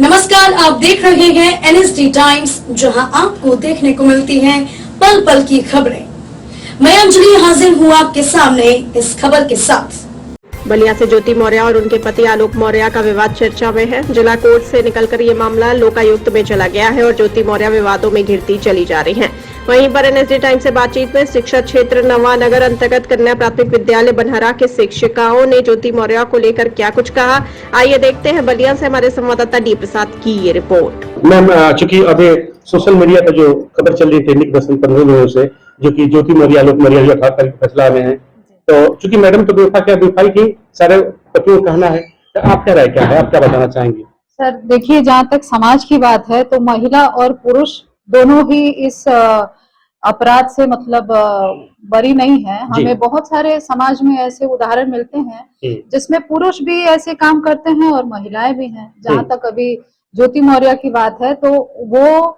नमस्कार, आप देख रहे हैं एनएसडी टाइम्स, जहां आपको देखने को मिलती हैं पल पल की खबरें। मैं अंजलि हाजिर हूं आपके सामने इस खबर के साथ। बलिया से ज्योति मौर्य और उनके पति आलोक मौर्य का विवाद चर्चा में है। जिला कोर्ट से निकलकर ये मामला लोकायुक्त में चला गया है और ज्योति मौर्य विवादों में घिरती चली जा रही हैं। वहीं पर एनएसडी टाइम्स से बातचीत में शिक्षा क्षेत्र नवानगर अंतर्गत कन्या प्राथमिक विद्यालय बनहरा के शिक्षिकाओं ने ज्योति मौर्य को लेकर क्या कुछ कहा, आइए देखते हैं। बलिया से हमारे संवाददाता डी प्रसाद की ये रिपोर्ट। मैम, चूंकि अभी सोशल मीडिया पर जो खबर चल रही थी बस 15 दिनों से, जो कि ज्योति मौर्य आलोक मौर्य 18 तारीख फैसला में है, तो चूंकि मैडम तो बेवफाई की सारे पतियों का कहना है, तो आपका राय क्या है, आप क्या बताना चाहेंगे? सर देखिए, जहाँ तक समाज की बात है तो महिला और पुरुष दोनों ही इस अपराध से मतलब बरी नहीं है। हमें बहुत सारे समाज में ऐसे उदाहरण मिलते हैं जिसमें पुरुष भी ऐसे काम करते हैं और महिलाएं भी हैं। जहाँ तक अभी ज्योति मौर्य की बात है तो वो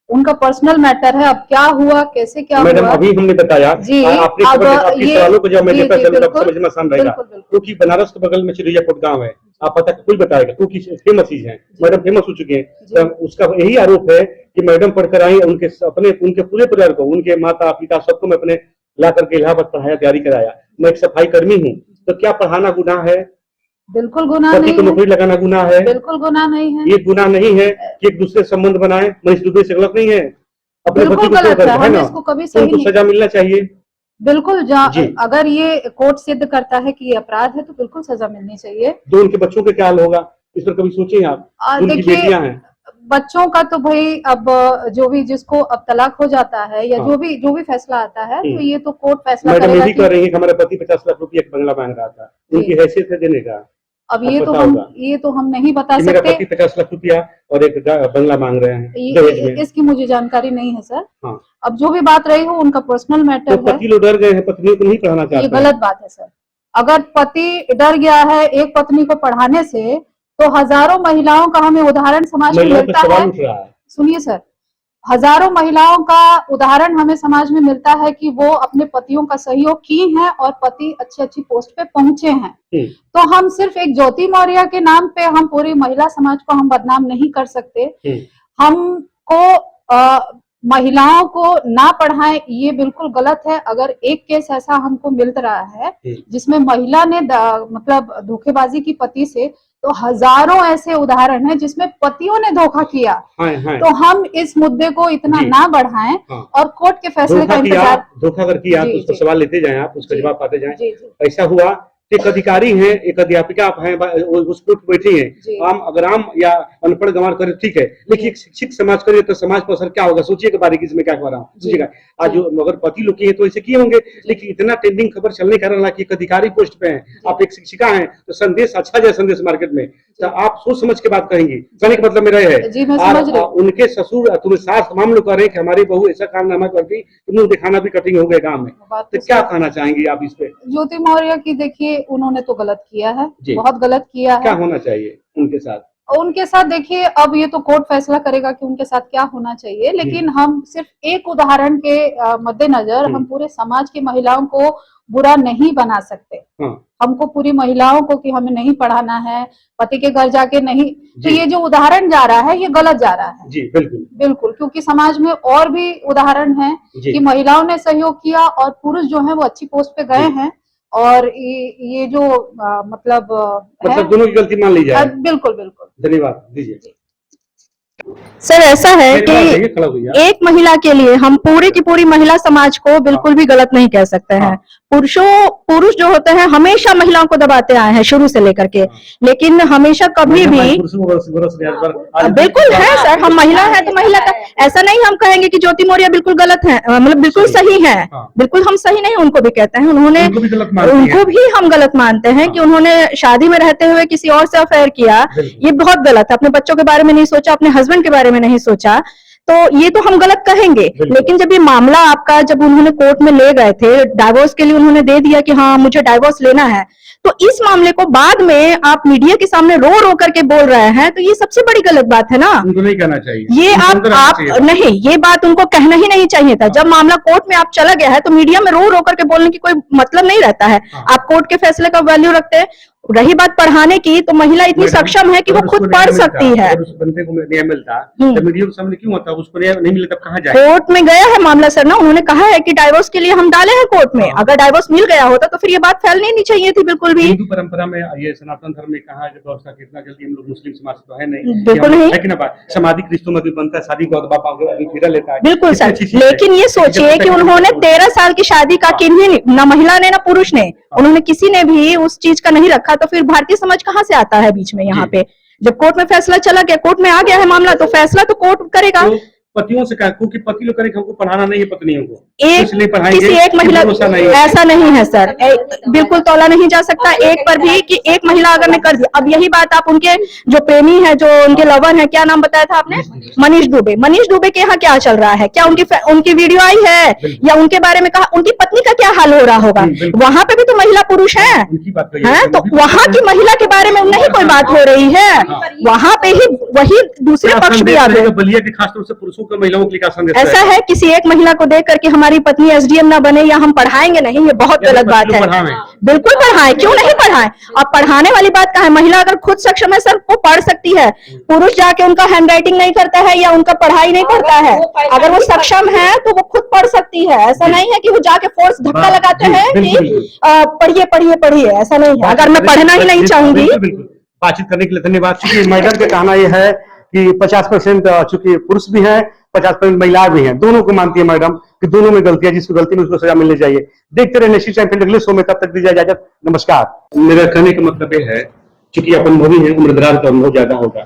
उनका पर्सनल मैटर है। अब क्या हुआ, कैसे क्या मैडम हुआ, अभी हमने बताया जी, आपके सवालों को जब मैंने समझना आसान रहेगा, क्योंकि बनारस के बगल में चिड़ियाकोट गांव है, आप पता कोई बताएगा, क्योंकि फेमस चीज है, मैडम फेमस हो चुके हैं। तो उसका यही आरोप है कि मैडम पढ़कर आई, उनके पूरे परिवार को, उनके माता पिता सबको मैं अपने ला करके इलाहाबाद पढ़ाया, तैयारी कराया। मैं एक सफाई कर्मी हूँ, तो क्या पढ़ाना गुनाह है? बिल्कुल गुनाह नहीं है। नौकरी लगाना गुनाह है? बिल्कुल गुनाह नहीं है। ये गुनाह नहीं है कि एक दूसरे संबंध बनाए, मनीष दुबे से गलत नहीं है, अपने पति को है ना, उनको सजा मिलना चाहिए। बिल्कुल, अगर ये कोर्ट सिद्ध करता है कि ये अपराध है तो बिल्कुल सजा मिलनी चाहिए। तो उनके बच्चों के क्या हाल होगा, इस पर कभी सोचे आप? उनकी बेटियां हैं, बच्चों का तो भाई अब जो भी जिसको अब तलाक हो जाता है या जो भी फैसला आता है तो ये तो कोर्ट फैसला करेगा। मैडम ये भी कह रही है कि हमारा पति 50 लाख रुपया बंगला मांग रहा था, उनकी हैसियत है देने का। अब ये तो हम नहीं बता सकते। मेरा पति 50 लाख रुपया और एक बंगला मांग रहे हैं, इसकी मुझे जानकारी नहीं है सर। हाँ। अब जो भी बात रही हो उनका पर्सनल मैटर है। पति लोग डर गए हैं, पत्नी को नहीं पढ़ाना चाहते, ये गलत बात है सर। अगर पति डर गया है एक पत्नी को पढ़ाने से तो हजारों महिलाओं का हमें उदाहरण समाज में मिलता है। सुनिए सर, हजारों महिलाओं का उदाहरण हमें समाज में मिलता है कि वो अपने पतियों का सहयोग की हैं और पति अच्छी पोस्ट पे पहुंचे हैं। तो हम सिर्फ एक ज्योति मौर्य के नाम पे हम पूरी महिला समाज को हम बदनाम नहीं कर सकते। हमको महिलाओं को ना पढ़ाएं ये बिल्कुल गलत है। अगर एक केस ऐसा हमको मिल रहा है जिसमें महिला ने मतलब धोखेबाजी की पति से, तो हजारों ऐसे उदाहरण हैं जिसमें पतियों ने धोखा किया। तो हम इस मुद्दे को इतना ना बढ़ाएं और कोर्ट के फैसले का इंतजार। धोखा अगर किया तो उसका सवाल लेते जाएं, आप उसका जवाब पाते जाएं। ऐसा हुआ एक अधिकारी हैं, एक अध्यापिका हैं, उस पर बैठी हैं, आम या अनपढ़ गंवार करे ठीक है, लेकिन एक शिक्षित समाज करे तो समाज पर असर क्या होगा, सोचिएगा बारीकी से मैं क्या कह रहा हूँ, सोचिएगा। आज अगर पति लोग किए तो ऐसे किए होंगे, लेकिन इतना ट्रेंडिंग खबर चलने का कारण कि एक अधिकारी पोस्ट पे हैं, आप एक शिक्षिका हैं, तो संदेश अच्छा जाए संदेश मार्केट में, तो आप सोच समझ के बात कहेंगे। कहने का मतलब मेरा है उनके ससुर तुम्हें सास तमाम लोग कह रहे हैं कि हमारी बहू ऐसा कारनामा करती, मुंह दिखाना भी कठिन हो गया गाँव में, तो क्या कहना चाहेंगे आप इस पे? ज्योति मौर्य की देखिए, उन्होंने तो गलत किया है, बहुत गलत किया है। क्या होना चाहिए उनके साथ? उनके साथ देखिए, अब ये तो कोर्ट फैसला करेगा कि उनके साथ क्या होना चाहिए, लेकिन हम सिर्फ एक उदाहरण के मद्देनजर हम पूरे समाज की महिलाओं को बुरा नहीं बना सकते। हमको पूरी महिलाओं को कि हमें नहीं पढ़ाना है, पति के घर जाके नहीं, तो ये जो उदाहरण जा रहा है ये गलत जा रहा है। जी बिल्कुल, क्योंकि समाज में और भी उदाहरण है कि महिलाओं ने सहयोग किया और पुरुष जो है वो अच्छी पोस्ट पे गए हैं। और ये जो मतलब दोनों की गलती मान ली जाए। बिल्कुल। धन्यवाद दीजिए। सर ऐसा है कि एक महिला के लिए हम पूरी की पूरी महिला समाज को बिल्कुल भी गलत नहीं कह सकते हैं। पुरुष जो होते हैं हमेशा महिलाओं को दबाते आए हैं शुरू से लेकर के, लेकिन हमेशा कभी भी बिल्कुल है सर, हम महिला है तो महिला का ऐसा नहीं हम कहेंगे कि ज्योति मौर्य बिल्कुल गलत है, मतलब बिल्कुल सही है, बिल्कुल हम सही नहीं उनको भी कहते हैं, उनको भी हम गलत मानते हैं कि उन्होंने शादी में रहते हुए किसी और से अफेयर किया, ये बहुत गलत है। अपने बच्चों के बारे में नहीं सोचा, अपने हस्बैंड के बारे में नहीं सोचा, तो ये तो हम गलत कहेंगे। लेकिन जब ये मामला आपका जब उन्होंने कोर्ट में ले गए थे, डाइवोर्स के लिए उन्होंने दे दिया कि हाँ मुझे डाइवोर्स लेना है, तो इस मामले को बाद में आप मीडिया के सामने रो करके बोल रहे हैं, तो ये सबसे बड़ी गलत बात है ना। उनको नहीं कहना चाहिए ये आप नहीं, ये बात उनको कहना ही नहीं चाहिए था। जब मामला कोर्ट में आप चला गया है तो मीडिया में रो करके बोलने की कोई मतलब नहीं रहता है। आप कोर्ट के फैसले का वैल्यू रखते हैं, रही बात पढ़ाने की, तो महिला इतनी सक्षम है कि वो खुद पढ़ सकती है। उस बंदे को न्याय मिलता, जब मीडिया के सामने क्यों होता, उसको न्याय नहीं मिलता, कहाँ जाए? कोर्ट में गया है मामला सर ना, उन्होंने कहा है कि डाइवोर्स के लिए हम डाले हैं कोर्ट में। अगर डाइवोर्स मिल गया होता तो फिर ये बात फैलनी नहीं चाहिए थी बिल्कुल भी। हिंदू परंपरा में ये सनातन धर्म में कहा है व्यवस्था कितना जल्दी हम लोग मुस्लिम समाज तो है नहीं, बिल्कुल नहीं, है कि ना बात। सामाजिक रिश्तों में भी बनता है, शादी को बापा फिरा लेता है, बिल्कुल सर। लेकिन ये सोचिए कि उन्होंने 13 साल की शादी का किन्हीं, न महिला ने न पुरुष ने, उन्होंने किसी ने भी उस चीज का नहीं रखा, तो फिर भारतीय समाज कहाँ से आता है बीच में यहाँ पे? जब कोर्ट में फैसला चला गया, कोर्ट में आ गया है मामला, तो फैसला तो कोर्ट करेगा। तो पतियों से कहा, क्योंकि पति लोग करेंगे, हमको पढ़ाना नहीं है पत्नियों को, किसी एक महिला, ऐसा नहीं है सर, बिल्कुल तौला नहीं जा सकता एक पर भी कि एक महिला अगर ने कर दिया। अब यही बात आप उनके जो प्रेमी है, जो उनके लवर है, क्या नाम बताया था आपने? मनीष दुबे। मनीष दुबे के यहाँ क्या चल रहा है? क्या उनकी वीडियो आई है या उनके बारे में कहा? उनकी पत्नी का क्या हाल हो रहा होगा? वहाँ पे भी तो महिला पुरुष है, तो वहाँ की महिला के बारे में नहीं कोई बात हो रही है, वहाँ पे ही वही दूसरे पक्ष भी आ गए। बलिया के खासतौर से पुरुषों को, महिलाओं के लिए संदेश ऐसा है किसी एक महिला को देख करके हमारी पत्नी एसडीएम ना बने या हम पढ़ाएंगे नहीं, ये बहुत गलत बात है। बिल्कुल पढ़ाएं, क्यों नहीं पढ़ाएं? अब पढ़ाने वाली बात कहाँ है? महिला अगर खुद सक्षम है सर, वो पढ़ सकती है। पुरुष जाके उनका हैंड राइटिंग नहीं करता है या उनका पढ़ाई नहीं करता है, अगर वो सक्षम है तो वो खुद पढ़ सकती है। ऐसा नहीं है कि वो जाके फोर्स धक्का लगाते हैं कि पढ़िए पढ़िए पढ़िए, ऐसा नहीं है। अगर मैं पढ़ना ही नहीं चाहूंगी। बातचीत करने के लिए धन्यवाद। चूंकि मैडम का कहना यह है कि 50% चूंकि पुरुष भी हैं, 50% महिला भी हैं, दोनों को मानती है मैडम कि दोनों में गलती है, जिसको गलती में उसको सजा मिलनी चाहिए। देखते रहे नेशन टाइम, फिर अगले शो में, तब तक दीजिए इजाजत, नमस्कार। मेरा कहने का मतलब ये है, चूंकि अपन मोदी है, उम्रदराज का अनुभव ज्यादा होगा,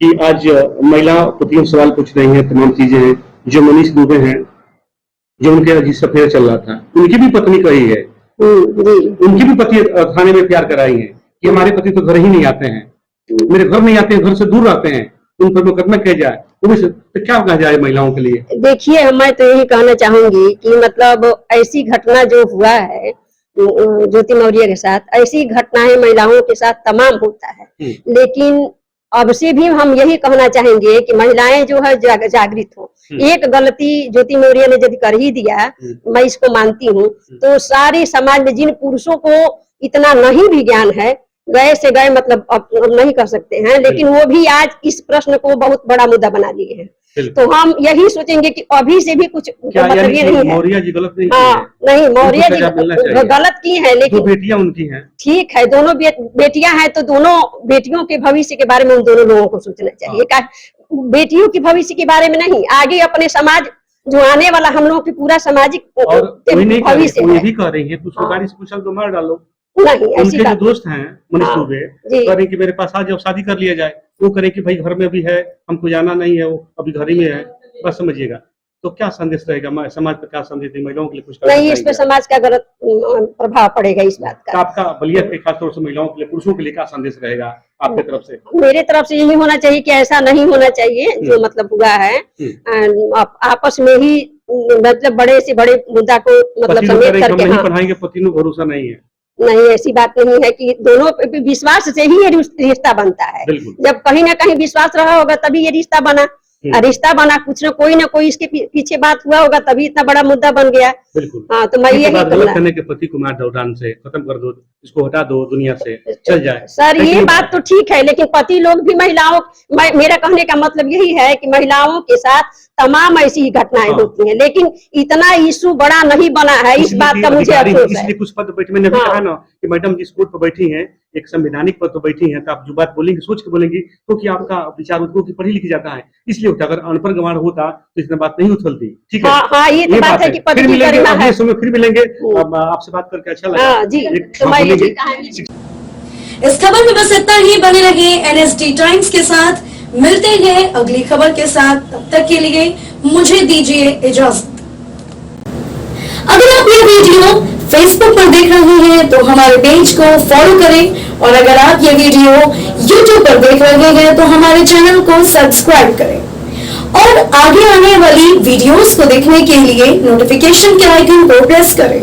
कि आज महिला पतियों सवाल पूछ रही है, तमाम चीजें हैं। जो मनीष दुबे हैं, जो उनके जिस अफेयर चल रहा था, उनकी भी पत्नी कही है, उनकी भी पति थाने में प्यार कराई है कि हमारे पति तो घर ही नहीं आते हैं, मेरे घर नहीं आते हैं, घर से दूर रहते हैं, उन पर मुकदमा किया जाए, तो क्या कहा जाए महिलाओं के लिए? देखिए, मैं तो यही कहना चाहूंगी कि मतलब ऐसी घटना जो हुआ है ज्योति मौर्य के साथ, ऐसी घटनाएं महिलाओं के साथ तमाम होता है, लेकिन अब से भी हम यही कहना चाहेंगे कि महिलाएं जो है जागृत हो। एक गलती ज्योति मौर्य ने यदि कर ही दिया, मैं इसको मानती हूँ, तो सारे समाज में जिन पुरुषों को इतना नहीं भी ज्ञान है, गए से गए मतलब अब नहीं कर सकते हैं, लेकिन वो भी आज इस प्रश्न को बहुत बड़ा मुद्दा बना लिए हैं। तो हम यही सोचेंगे कि अभी से भी कुछ मतलब ये नहीं है। मौर्य जी गलत नहीं, हाँ नहीं, मौर्य जी गलत की है, लेकिन बेटियां उनकी हैं, ठीक है, दोनों बेटियां हैं, तो दोनों बेटियों के भविष्य के बारे में उन दोनों लोगों को सोचना चाहिए। बेटियों के भविष्य के बारे में नहीं, आगे अपने समाज जो आने वाला हम लोगों की पूरा सामाजिक भविष्य भी कह रही है, उसको गाड़ी से कुछ तो मार डालो। नहीं, उनके जो दोस्त हैं मनीष दुबे, कह रहे कि मेरे पास आ जाओ, शादी कर लिया जाए। वो करें कि भाई घर में भी है, हमको जाना नहीं है, वो अभी घर ही में है, बस समझिएगा। तो क्या संदेश रहेगा समाज पर, क्या संदेश दें महिलाओं के लिए? कुछ नहीं, इस पे समाज का गलत प्रभाव पड़ेगा इस बात का। आपका बलिया के खासतौर से महिलाओं के लिए, पुरुषों के लिए क्या संदेश रहेगा आपकी तरफ से? मेरे तरफ से यही होना चाहिए कि ऐसा नहीं होना चाहिए जो मतलब हुआ है। आपस में ही मतलब बड़े से बड़े मुद्दा को मतलब समेट करके, नहीं पढ़ाएंगे, पति को भरोसा नहीं है, नहीं, ऐसी बात नहीं है कि दोनों विश्वास से ही ये रिश्ता बनता है। जब कहीं ना कहीं विश्वास रहा होगा तभी ये रिश्ता बना, कुछ ना कोई इसके पीछे बात हुआ होगा, तभी इतना बड़ा मुद्दा बन गया। हाँ, तो मैं यही कहना के पति को मार दो, डांस से खत्म कर दो, इसको हटा दो, दुनिया से चल जाए। सर ये बात तो ठीक है, लेकिन पति लोग भी महिलाओं, मेरा कहने का मतलब यही है कि महिलाओं के साथ तमाम ऐसी ही घटनाएं होती हैं, लेकिन इतना इशू बड़ा नहीं बना है, इस बात का मुझे अफसोस है। इसलिए कुछ पद बैठे, मैंने कहा ना कि मैडम जिस पद पर बैठी हैं, एक संवैधानिक पद पर बैठी हैं, तो आप जो बात बोलेंगे सोच के बोलेंगी, क्योंकि आपका विचार उनको पढ़ी लिखी जाता है, इसलिए होता। अगर अनपढ़ गंवार होता तो इतना बात नहीं उछलती। ठीक है, हाँ, ये तो बात है कि फिर मिलेंगे। आपसे बात करके अच्छा लगा। इस खबर में बस इतना ही। बने रहे NSD टाइम्स के साथ, मिलते हैं अगली खबर के साथ, तब तक के लिए मुझे दीजिए इजाजत। अगर आप ये वीडियो फेसबुक पर देख रहे हैं तो हमारे पेज को फॉलो करें, और अगर आप ये वीडियो यूट्यूब पर देख रहे हैं तो हमारे चैनल को सब्सक्राइब करें, और आगे आने वाली वीडियोस को देखने के लिए नोटिफिकेशन के आइकन को प्रेस करें।